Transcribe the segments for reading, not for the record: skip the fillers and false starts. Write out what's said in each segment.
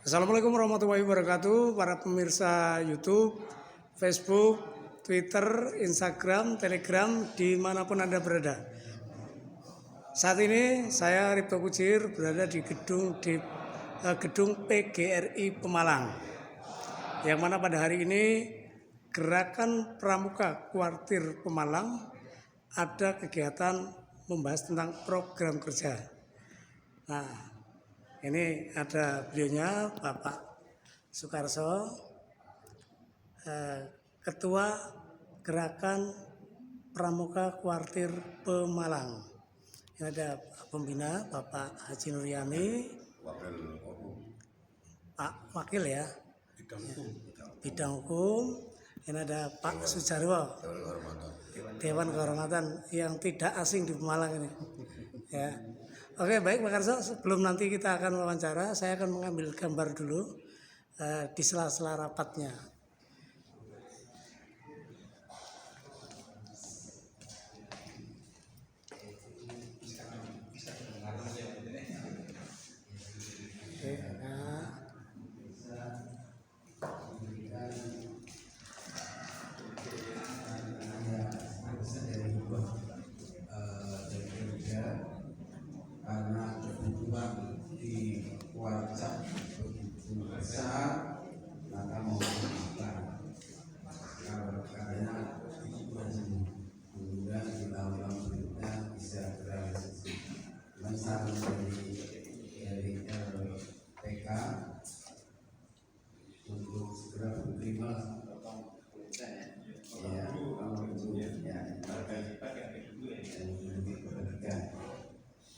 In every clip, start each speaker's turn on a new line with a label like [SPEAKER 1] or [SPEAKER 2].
[SPEAKER 1] Assalamualaikum warahmatullahi wabarakatuh, para pemirsa YouTube, Facebook, Twitter, Instagram, Telegram, dimanapun Anda berada. Saat ini saya Ripto Kucir berada di gedung PGRI Pemalang, yang mana pada hari ini Gerakan Pramuka Kuartir Pemalang ada kegiatan membahas tentang program kerja. Nah, ini ada beliaunya, Bapak Sukarso, Ketua Gerakan Pramuka Kuartir Pemalang. Ini ada pembina Bapak Haji Nuryani, Pak Wakil ya, bidang hukum. Ini ada Pak Sujarwo, Dewan Kehormatan yang tidak asing di Pemalang ini. Ya. Oke, baik Pak Karso, sebelum nanti kita akan wawancara, saya akan mengambil gambar dulu di sela-sela rapatnya. Oke, nah.
[SPEAKER 2] Karena kebutuhan di Wajak begitu besar, maka mau melakukan karena kemudian di tahun-tahun berikutnya bisa terrealisasi. Saran dari LPK untuk segera menerima ya, kalau itu ya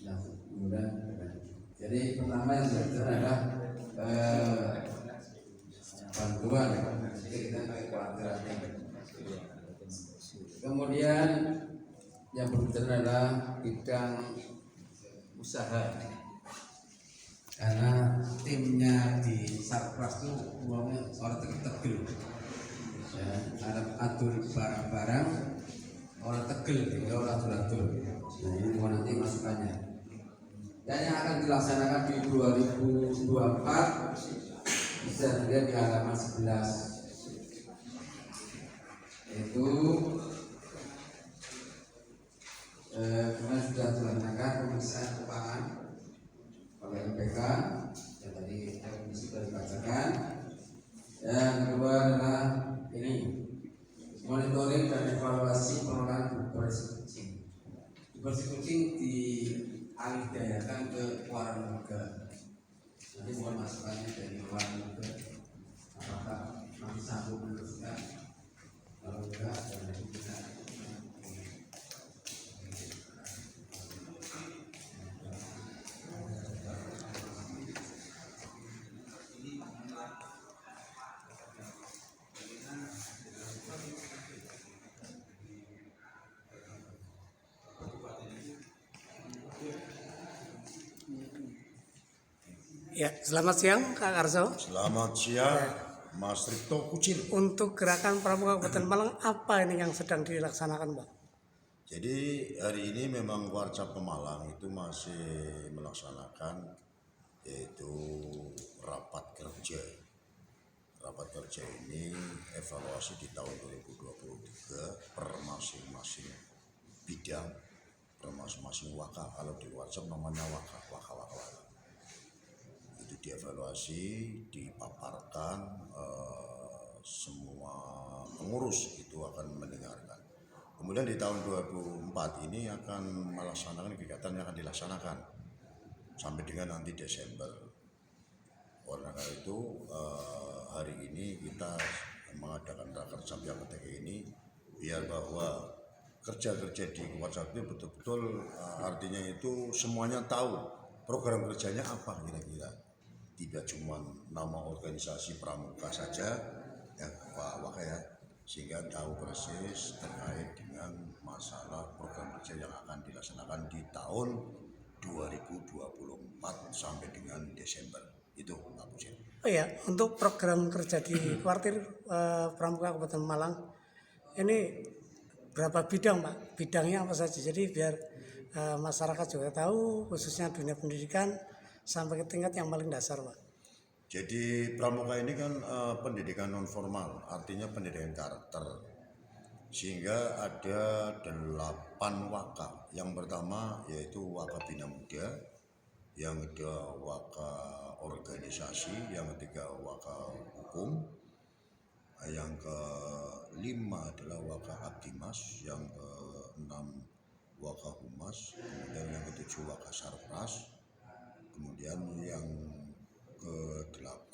[SPEAKER 2] nah, kemudian jadi pertama yang dilakukan adalah bantuan, jadi kita pakai kuadratnya. Kemudian yang berbicara adalah bidang usaha, karena timnya di Sarpras itu uangnya orang tegel, ya, ada atur barang-barang orang tegel, tidak orang atur. Nah ini nanti masukannya. Dan yang akan dilaksanakan di 2024 bisa dilihat di halaman 11, yaitu kemarin sudah dilaksanakan pemeriksaan keuangan oleh LPK yang tadi sudah dibacakan. Yang kedua adalah ini monitoring dan evaluasi pengelolaan bersih kucing. Bersih kucing dialihdayakan ke warga. Nanti mohon masukannya dari warga. Apakah nanti sanggup meneruskan? Kalau enggak, dan kita
[SPEAKER 1] Ya, selamat siang Kak Karso.
[SPEAKER 3] Selamat siang, Mas Ripto Kucir.
[SPEAKER 1] Untuk Gerakan Pramuka Kabupaten Malang, apa ini yang sedang dilaksanakan, Pak?
[SPEAKER 3] Jadi hari ini memang Warca Pemalang itu masih melaksanakan yaitu rapat kerja. Rapat kerja ini evaluasi di tahun 2023 per masing-masing bidang, per masing-masing waka. Kalau di Warca namanya waka. Itu dievaluasi, dipaparkan, semua pengurus itu akan mendengarkan. Kemudian di tahun 2024 ini akan melaksanakan kegiatan yang akan dilaksanakan sampai dengan nanti Desember. Oleh karena itu hari ini kita mengadakan rakernas yang ketiga ini biar bahwa kerja-kerja di Warca itu betul-betul artinya itu semuanya tahu program kerjanya apa kira-kira. Tidak cuma nama organisasi pramuka saja ya Pak Waka ya, sehingga tahu persis terkait dengan masalah program kerja yang akan dilaksanakan di tahun 2024 sampai dengan Desember. Itu Pak Kucir.
[SPEAKER 1] Oh ya, untuk program kerja di Kuartir Pramuka Kabupaten Malang ini berapa bidang, Pak? Bidangnya apa saja? Jadi biar masyarakat juga tahu, khususnya dunia pendidikan sampai ke tingkat yang paling dasar, Pak.
[SPEAKER 3] Jadi pramuka ini kan pendidikan non formal, artinya pendidikan karakter. Sehingga ada 8 waka. Yang pertama yaitu waka bina muda, yang kedua waka organisasi, yang ketiga waka hukum, yang kelima adalah waka abdimas, yang keenam waka humas, kemudian yang ketujuh waka sarpras, kemudian yang ke-8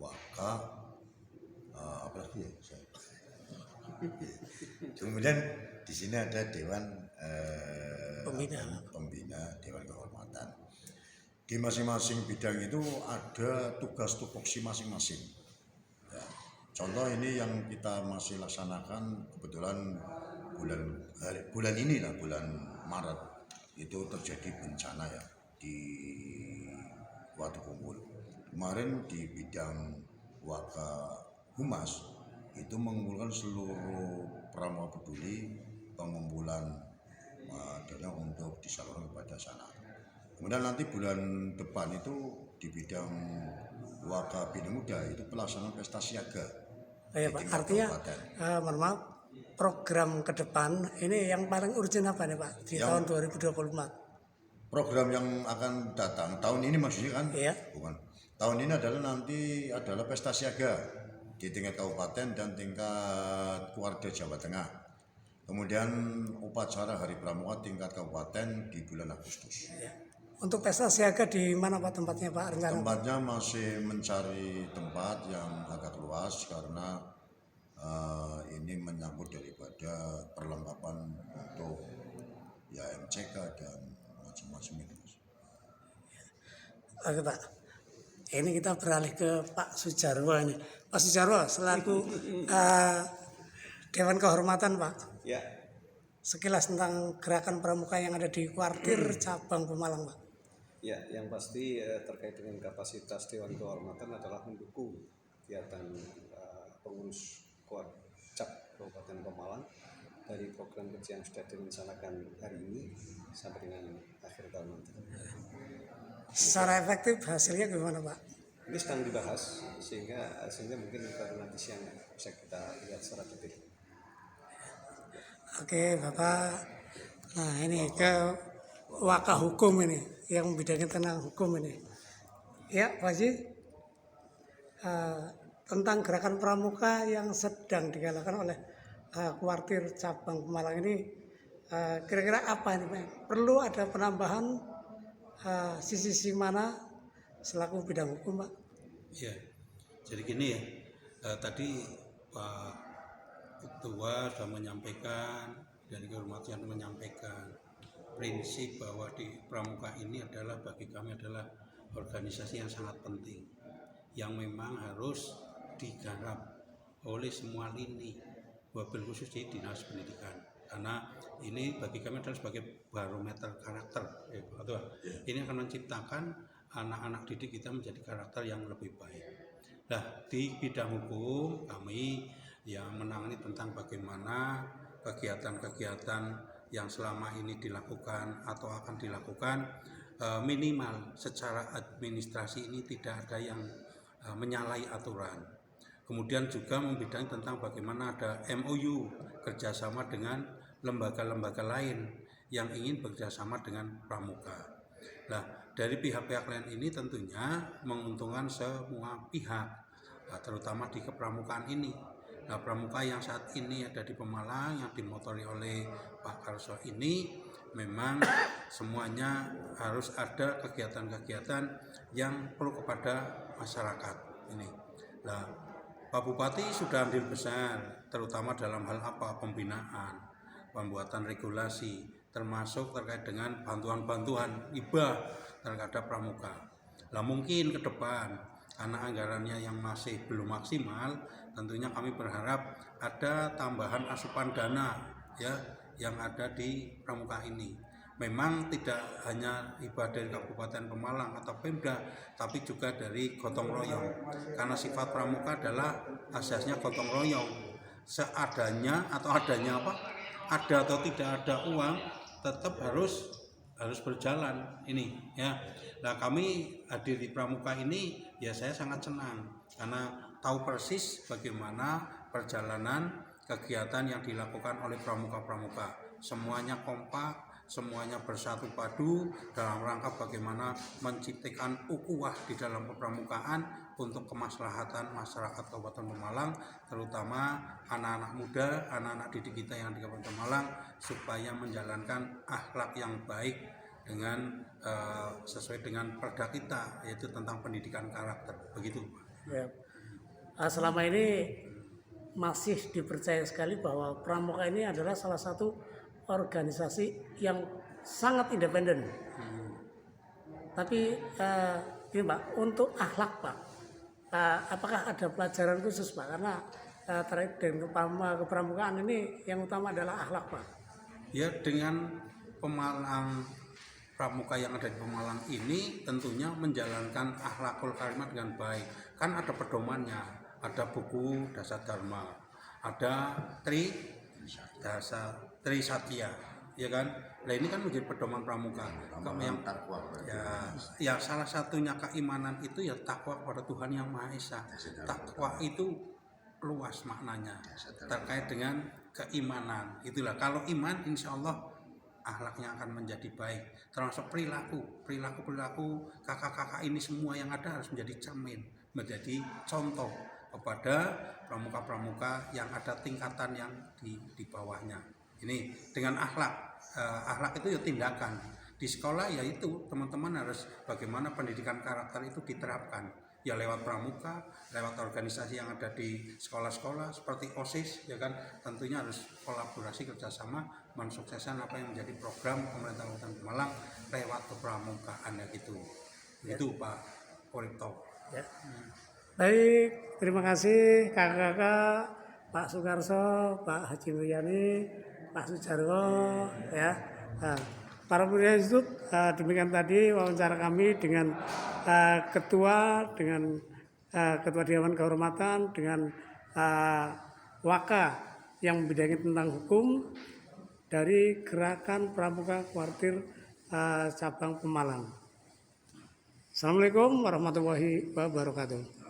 [SPEAKER 3] waka apa lagi ya saya. Kemudian di sini ada dewan pembina dewan kehormatan. Di masing-masing bidang itu ada tugas tupoksi masing-masing. Ya, contoh ini yang kita masih laksanakan kebetulan bulan ini lah, bulan Maret itu terjadi bencana ya di Watu Kumpul. Kemarin di bidang waka humas itu mengumpulkan seluruh pramuka peduli pengumpulan dana untuk disalurkan kepada sana. Kemudian nanti bulan depan itu di bidang waka bina muda itu pelaksanaan pesta siaga.
[SPEAKER 1] Ya Pak, artinya mohon maaf, program ke depan ini yang paling urgent apa nih Pak di tahun 2024?
[SPEAKER 3] Program yang akan datang tahun ini maksudnya kan?
[SPEAKER 1] Iya.
[SPEAKER 3] Bukan. Tahun ini adalah pesta siaga di tingkat kabupaten dan tingkat keluarga Jawa Tengah. Kemudian upacara Hari Pramuka tingkat kabupaten di bulan Agustus.
[SPEAKER 1] Ya. Untuk pesta siaga di mana Pak tempatnya Pak rencana?
[SPEAKER 3] Tempatnya masih mencari tempat yang agak luas karena ini menyangkut daripada perlengkapan untuk ya MCK dan macam-macam itu.
[SPEAKER 1] Oke Pak, ini kita beralih ke Pak Sujarwo ini. Pak Sujarwo selaku Dewan Kehormatan Pak.
[SPEAKER 4] Ya.
[SPEAKER 1] Sekilas tentang gerakan pramuka yang ada di kuartir cabang Pemalang Pak.
[SPEAKER 4] Ya, yang pasti terkait dengan kapasitas Dewan Kehormatan adalah mendukung kegiatan pengurus Cap Kabupaten Pemalang dari program kerja yang sudah direncanakan hari ini sampai dengan akhir tahun nanti.
[SPEAKER 1] Secara efektif hasilnya gimana Pak?
[SPEAKER 4] Ini sedang dibahas sehingga mungkin baru nanti siang bisa kita lihat secara detail.
[SPEAKER 1] Oke Bapak, nah ini ke waka hukum ini yang membidangi tentang hukum ini. Ya Pak Haji, tentang gerakan pramuka yang sedang digalakan oleh kuartir cabang Pemalang ini, kira-kira apa ini Pak? Perlu ada penambahan sisi mana selaku bidang hukum Pak?
[SPEAKER 5] Ya, jadi gini ya, tadi Pak Ketua sudah menyampaikan, dari kehormatan menyampaikan prinsip bahwa di pramuka ini adalah bagi kami adalah organisasi yang sangat penting, yang memang harus digarap oleh semua lini, wabil khusus di Dinas Pendidikan, karena ini bagi kami adalah sebagai barometer karakter, ini akan menciptakan anak-anak didik kita menjadi karakter yang lebih baik. Nah, di bidang hukum kami yang menangani tentang bagaimana kegiatan-kegiatan yang selama ini dilakukan atau akan dilakukan, minimal secara administrasi ini tidak ada yang menyalahi aturan. Kemudian juga membidangi tentang bagaimana ada MOU kerjasama dengan lembaga-lembaga lain yang ingin bekerjasama dengan pramuka. Nah, dari pihak-pihak lain ini tentunya menguntungkan semua pihak, terutama di kepramukaan ini. Nah, pramuka yang saat ini ada di Pemalang yang dimotori oleh Pak Karso ini memang semuanya harus ada kegiatan-kegiatan yang perlu kepada masyarakat ini. Nah, Pak Bupati sudah andil besar, terutama dalam hal apa? Pembinaan, pembuatan regulasi, termasuk terkait dengan bantuan-bantuan hibah terhadap pramuka. Nah, mungkin ke depan karena anggarannya yang masih belum maksimal, tentunya kami berharap ada tambahan asupan dana ya yang ada di pramuka ini. Memang tidak hanya hibah dari Kabupaten Pemalang atau Pemda, tapi juga dari gotong royong. Karena sifat pramuka adalah asasnya gotong royong. Seadanya atau adanya apa? Ada atau tidak ada uang, tetap harus harus berjalan ini ya. Nah kami hadir di Pramuka ini ya saya sangat senang karena tahu persis bagaimana perjalanan kegiatan yang dilakukan oleh pramuka-pramuka. Semuanya kompak, semuanya bersatu padu dalam rangka bagaimana menciptakan ukhuwah di dalam kepramukaan untuk kemaslahatan masyarakat Kabupaten Pemalang, terutama anak-anak muda, anak-anak didik kita yang di Kabupaten Pemalang, supaya menjalankan akhlak yang baik dengan sesuai dengan perda kita, yaitu tentang pendidikan karakter. Begitu.
[SPEAKER 1] Ya. Selama ini masih dipercaya sekali bahwa Pramuka ini adalah salah satu organisasi yang sangat independen. Tapi ini Pak, untuk akhlak Pak, apakah ada pelajaran khusus Pak? Karena terkait dengan kepramukaan ini yang utama adalah akhlak Pak.
[SPEAKER 5] Ya, dengan Pemalang, pramuka yang ada di Pemalang ini tentunya menjalankan akhlakul karimah dengan baik. Kan ada pedomannya, ada buku Dasar Dharma, ada Tri Satya, ya kan? Nah ini kan menjadi pedoman pramuka. Yang ya salah satunya keimanan itu ya takwa kepada Tuhan Yang Maha Esa. Takwa itu luas maknanya terkait dengan keimanan. Itulah kalau iman insya Allah akhlaknya akan menjadi baik, termasuk perilaku kakak-kakak ini semua yang ada harus menjadi cermin, menjadi contoh kepada pramuka-pramuka yang ada tingkatan yang di bawahnya. Ini dengan akhlak itu ya tindakan. Di sekolah ya itu teman-teman harus bagaimana pendidikan karakter itu diterapkan. Ya lewat pramuka, lewat organisasi yang ada di sekolah-sekolah seperti OSIS, ya kan, tentunya harus kolaborasi kerjasama mensukseskan apa yang menjadi program pemerintah Kabupaten Pemalang lewat kepramukaan ya gitu. Itu Pak Uripto.
[SPEAKER 1] Ya. Baik, terima kasih kakak-kakak, Pak Sukarso, Pak Haji Mulyani, Pak Sujarwo, ya. Nah, para pemirsa YouTube, demikian tadi wawancara kami dengan ketua Dewan Kehormatan, dengan Waka yang membidangi tentang hukum dari Gerakan Pramuka Kuartir Cabang Pemalang. Assalamualaikum warahmatullahi wabarakatuh.